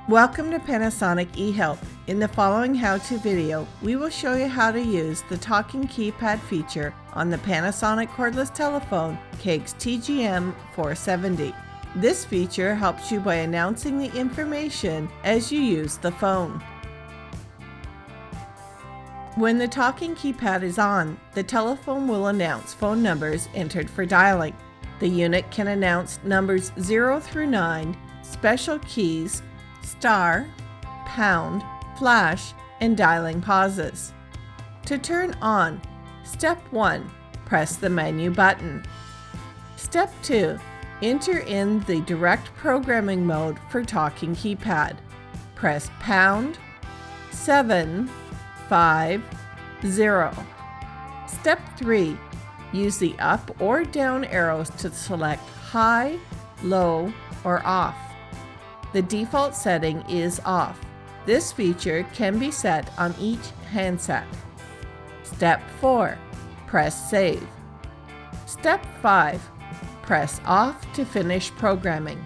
Welcome to Panasonic eHelp. In the following how-to video, we will show you how to use the Talking Keypad feature on the Panasonic cordless telephone KX-TGM470. This feature helps you by announcing the information as you use the phone. When the Talking Keypad is on, the telephone will announce phone numbers entered for dialing. The unit can announce numbers 0 through 9, special keys, star, pound, flash, and dialing pauses. To turn on, Step 1, press the menu button. Step 2, enter in the direct programming mode for Talking Keypad. Press pound 750. Step 3, use the up or down arrows to select high, low, or off. The default setting is off. This feature can be set on each handset. Step 4, press save. Step 5, press off to finish programming.